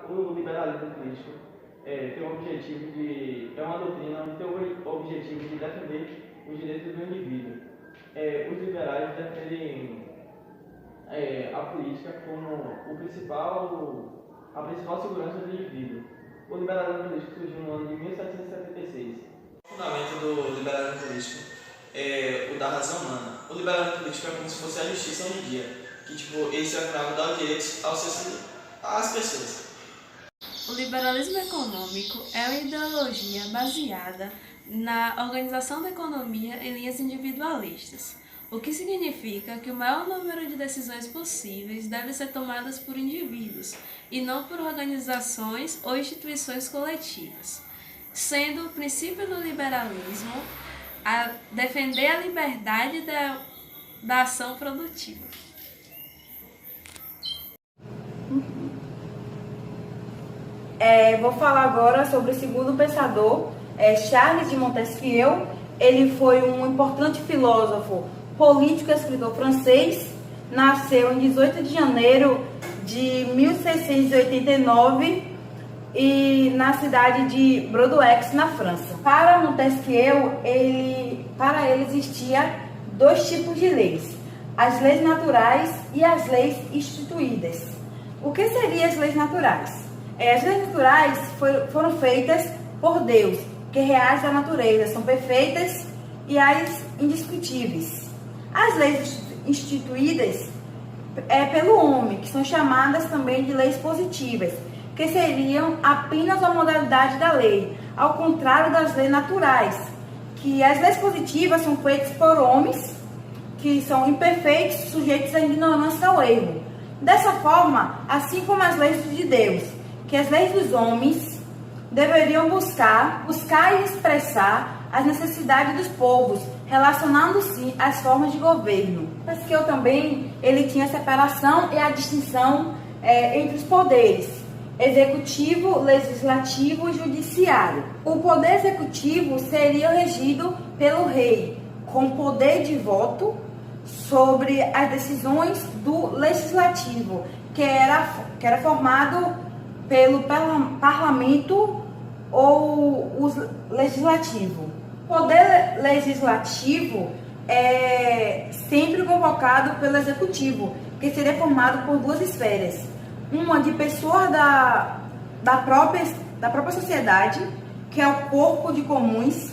o liberalismo político tem o objetivo de... é uma doutrina que tem o objetivo de defender os direitos do indivíduo. Os liberais defendem a política como a principal segurança do indivíduo. O liberalismo político surgiu no ano de 1776. O fundamento do liberalismo político é o da razão humana. O liberalismo político é como se fosse a justiça hoje em dia, que esse é o dar direitos às pessoas. O liberalismo econômico é uma ideologia baseada na organização da economia em linhas individualistas, o que significa que o maior número de decisões possíveis devem ser tomadas por indivíduos e não por organizações ou instituições coletivas, sendo o princípio do liberalismo defender a liberdade da ação produtiva. Vou falar agora sobre o segundo pensador, Charles de Montesquieu. Ele foi um importante filósofo, político e escritor francês. Nasceu em 18 de janeiro de 1689 e na cidade de Bordeaux, na França. Para Montesquieu, para ele existia dois tipos de leis: as leis naturais e as leis instituídas. O que seriam as leis naturais? As leis naturais foram feitas por Deus, que reage à natureza, são perfeitas e as indiscutíveis. As leis instituídas pelo homem, que são chamadas também de leis positivas, que seriam apenas a modalidade da lei, ao contrário das leis naturais, que as leis positivas são feitas por homens que são imperfeitos, sujeitos à ignorância ao erro. Dessa forma, assim como as leis de Deus, que as leis dos homens deveriam buscar e expressar as necessidades dos povos, relacionando-se às formas de governo. Montesquieu também ele tinha a separação e a distinção entre os poderes: executivo, legislativo e judiciário. O poder executivo seria regido pelo rei, com poder de voto sobre as decisões do legislativo, que era formado pelo parlamento ou o legislativo. O poder legislativo é sempre convocado pelo executivo, que seria formado por duas esferas: uma de pessoas da própria sociedade, que é o corpo de comuns,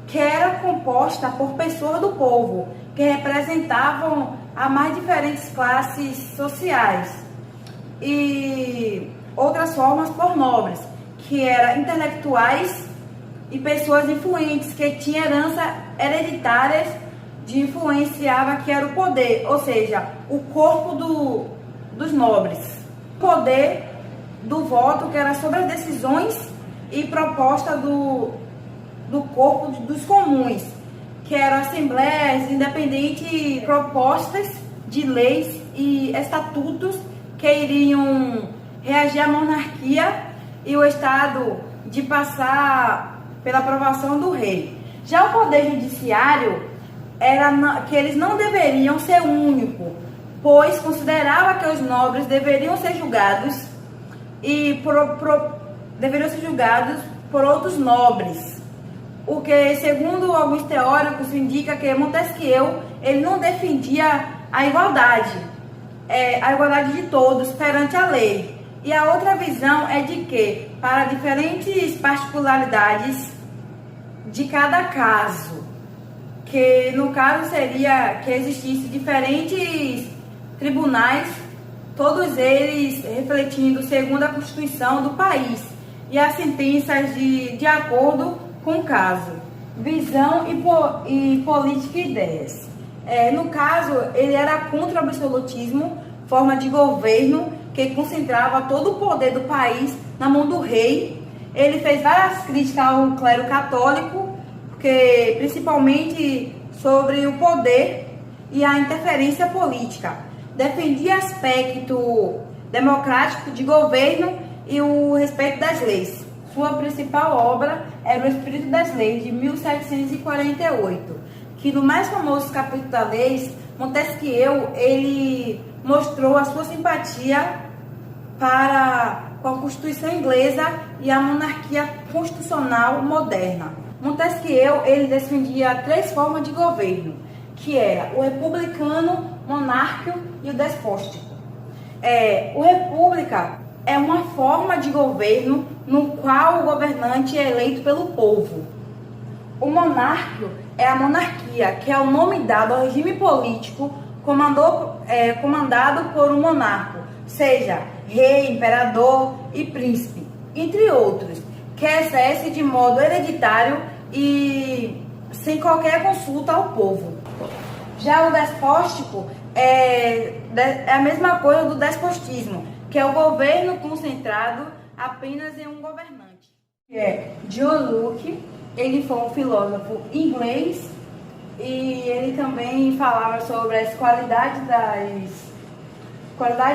que era composta por pessoas do povo, que representavam as mais diferentes classes sociais, e outras formas por nobres, que eram intelectuais e pessoas influentes, que tinham herança hereditárias de influenciava que era o poder, ou seja, o corpo dos nobres. O poder do voto, que era sobre as decisões e proposta do corpo dos comuns, que eram assembleias independentes, propostas de leis e estatutos que iriam reagir à monarquia e o Estado de passar pela aprovação do rei. Já o poder judiciário que eles não deveriam ser único, pois considerava que os nobres deveriam ser julgados por outros nobres. O que, segundo alguns teóricos, indica que Montesquieu ele não defendia a igualdade de todos perante a lei. E a outra visão é de que, para diferentes particularidades de cada caso, que no caso seria que existisse diferentes tribunais, todos eles refletindo segundo a Constituição do país e as sentenças de acordo com o caso. Visão e política e ideias. No caso, ele era contra o absolutismo, forma de governo que concentrava todo o poder do país na mão do rei. Ele fez várias críticas ao clero católico, porque, principalmente sobre o poder e a interferência política. Defendia aspecto democrático de governo e o respeito das leis. Sua principal obra era O Espírito das Leis, de 1748, que no mais famoso capítulo da lei, Montesquieu ele mostrou a sua simpatia com a Constituição inglesa e a monarquia constitucional moderna. Montesquieu ele defendia 3 formas de governo, que era o republicano, monárquico e o despótico. O república é uma forma de governo no qual o governante é eleito pelo povo. O monárquico é a monarquia, que é o nome dado ao regime político comandado por um monarca, seja rei, imperador e príncipe, entre outros, que exerce de modo hereditário e sem qualquer consulta ao povo. Já o despótico é a mesma coisa do despotismo, que é o governo concentrado apenas em um governante. John Locke, ele foi um filósofo inglês e ele também falava sobre as qualidades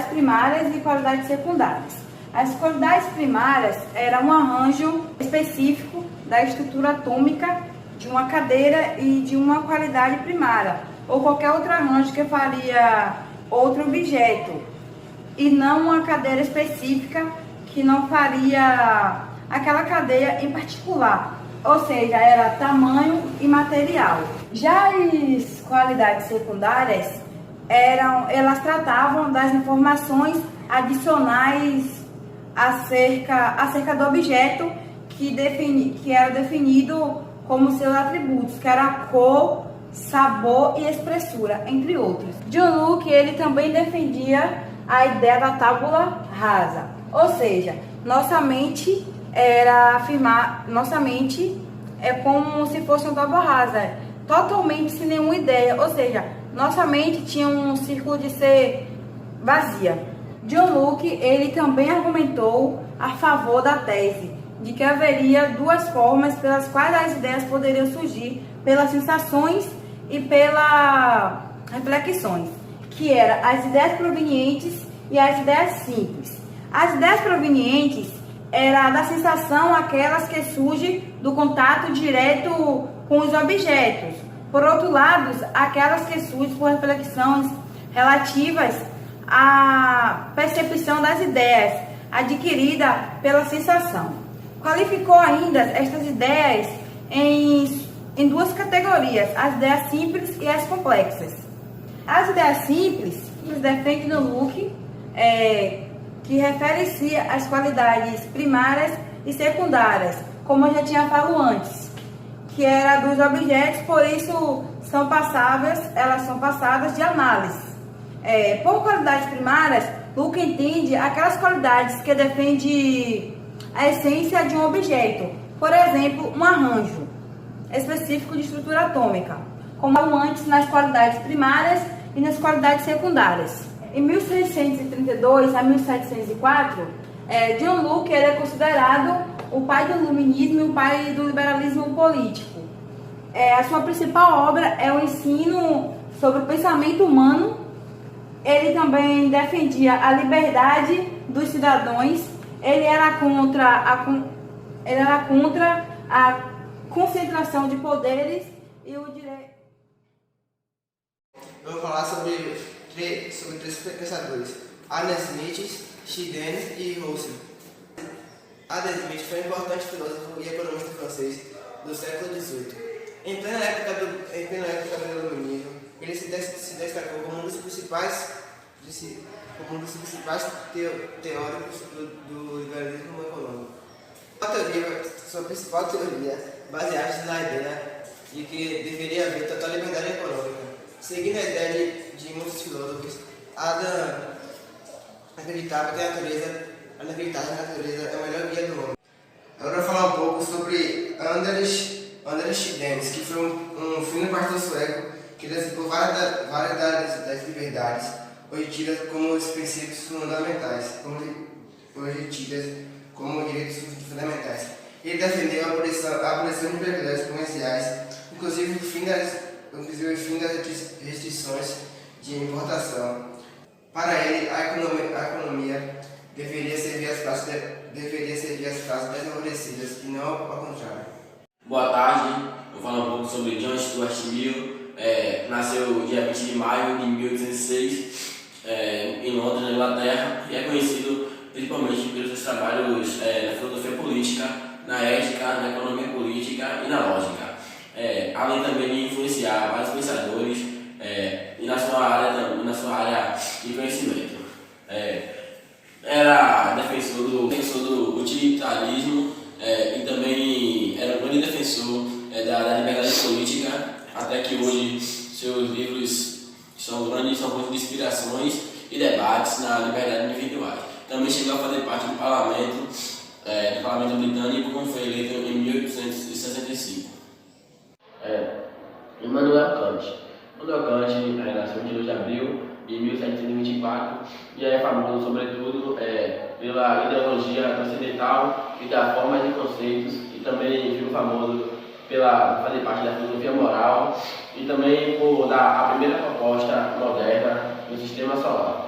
primárias e qualidades secundárias. As qualidades primárias eram um arranjo específico da estrutura atômica de uma cadeira e de uma qualidade primária, ou qualquer outro arranjo que faria outro objeto, e não uma cadeira específica que não faria aquela cadeia em particular, ou seja, era tamanho e material. Já as qualidades secundárias elas tratavam das informações adicionais acerca do objeto que era definido como seus atributos, que era cor, sabor e espessura, entre outros. John Locke ele também defendia a ideia da tábula rasa, ou seja, nossa mente é como se fosse uma tábua rasa, totalmente sem nenhuma ideia, ou seja, nossa mente tinha um círculo de ser vazia. John Locke ele também argumentou a favor da tese de que haveria 2 formas pelas quais as ideias poderiam surgir, pelas sensações e pelas reflexões, que eram as ideias provenientes e as ideias simples. As ideias provenientes eram da sensação aquelas que surgem do contato direto com os objetos. Por outro lado, aquelas que surgem por reflexões relativas à percepção das ideias adquirida pela sensação. Qualificou ainda estas ideias em 2 categorias, as ideias simples e as complexas. As ideias simples, defende no Locke, que refere-se às qualidades primárias e secundárias, como eu já tinha falado antes, que era dos objetos, por isso elas são passadas de análise. Por qualidades primárias, Locke entende aquelas qualidades que defendem a essência de um objeto, por exemplo, um arranjo específico de estrutura atômica, como antes nas qualidades primárias e nas qualidades secundárias. Em 1632 a 1704, John Locke é considerado o pai do iluminismo e o pai do liberalismo político. A sua principal obra é o ensino sobre o pensamento humano. Ele também defendia a liberdade dos cidadãos. Ele era contra a concentração de poderes e o direito. Eu vou falar sobre 3 pensadores: Adam Smith, Schiden e Russell. Adam Smith foi um importante filósofo e economista francês do século XVIII. Em plena época do iluminismo, ele se destacou como um dos principais teóricos do liberalismo econômico. Sua principal teoria baseava-se na ideia de que deveria haver total liberdade econômica. Seguindo a ideia de muitos filósofos, Adam acreditava que a natureza é a melhor guia do homem. Agora eu vou falar um pouco sobre Anders Schidens, que foi um fino pastor sueco que decifrou várias das liberdades, hoje tidas como os princípios fundamentais, hoje tidas como direitos fundamentais. Ele defendeu a abolição de privilégios comerciais, inclusive o fim das restrições de importação. Para ele, a economia deveria servir às classes desfavorecidas e não ao contrário. Boa tarde, eu vou falar um pouco sobre John Stuart Mill. Nasceu dia 20 de maio de 1806 em Londres, na Inglaterra, e é conhecido principalmente pelos seus trabalhos na filosofia política, na ética, na economia política e na lógica. Além também de influenciar vários pensadores e na sua área de conhecimento. Era defensor do utilitarismo e também era um grande defensor da liberdade política, até que hoje seus livros são fonte de inspirações e debates na liberdade individual. Também chegou a fazer parte do parlamento britânico, como foi eleito em 1865. Immanuel Kant. Immanuel Kant nasceu em 22 de abril de 1724 e é famoso, sobretudo, pela ideologia transcendental e da forma de conceitos, e também ficou famoso pela fazer parte da filosofia moral e também por dar a primeira proposta moderna do sistema solar.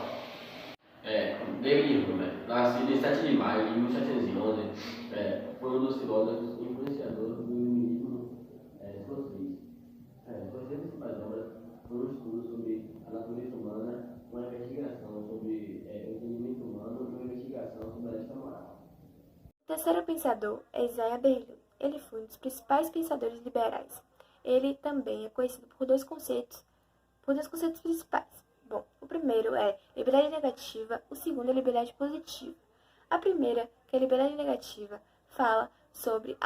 David Hume, nascido em 7 de maio de 1711, foi um dos filósofos influenciadores do iluminismo escocês. Suas principais obras foram um estudo sobre a natureza humana, uma investigação sobre o entendimento humano e uma investigação sobre a ética moral. O terceiro pensador é Isaiah Berlin. Ele foi um dos principais pensadores liberais. Ele também é conhecido por dois conceitos principais. Bom, o primeiro é liberdade negativa, o segundo é liberdade positiva. A primeira, que é a liberdade negativa, fala sobre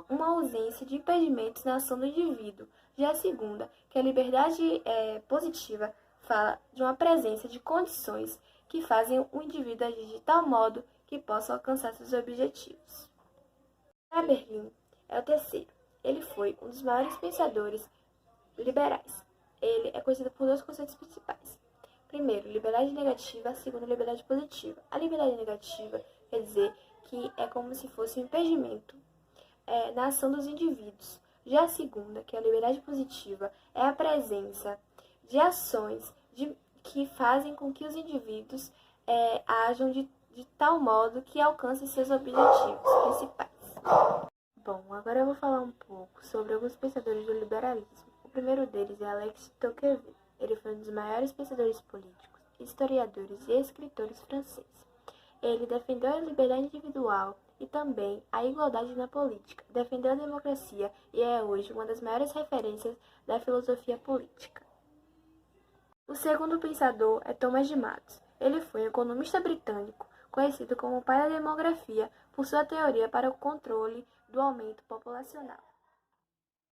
uma ausência de impedimentos na ação do indivíduo. Já a segunda, que é a liberdade positiva, fala de uma presença de condições que fazem o indivíduo agir de tal modo que possa alcançar seus objetivos. Berlin é o terceiro. Ele foi um dos maiores pensadores liberais. Ele é conhecido por dois conceitos principais. Primeiro, liberdade negativa. Segundo, liberdade positiva. A liberdade negativa quer dizer que é como se fosse um impedimento na ação dos indivíduos. Já a segunda, que é a liberdade positiva, é a presença de ações que fazem com que os indivíduos ajam de tal modo que alcancem seus objetivos principais. Bom, agora eu vou falar um pouco sobre alguns pensadores do liberalismo. O primeiro deles é Alex Tocqueville. Ele foi um dos maiores pensadores políticos, historiadores e escritores franceses. Ele defendeu a liberdade individual e também a igualdade na política, defendeu a democracia e é hoje uma das maiores referências da filosofia política. O segundo pensador é Thomas de Matos. Ele foi um economista britânico, conhecido como o pai da demografia por sua teoria para o controle do aumento populacional.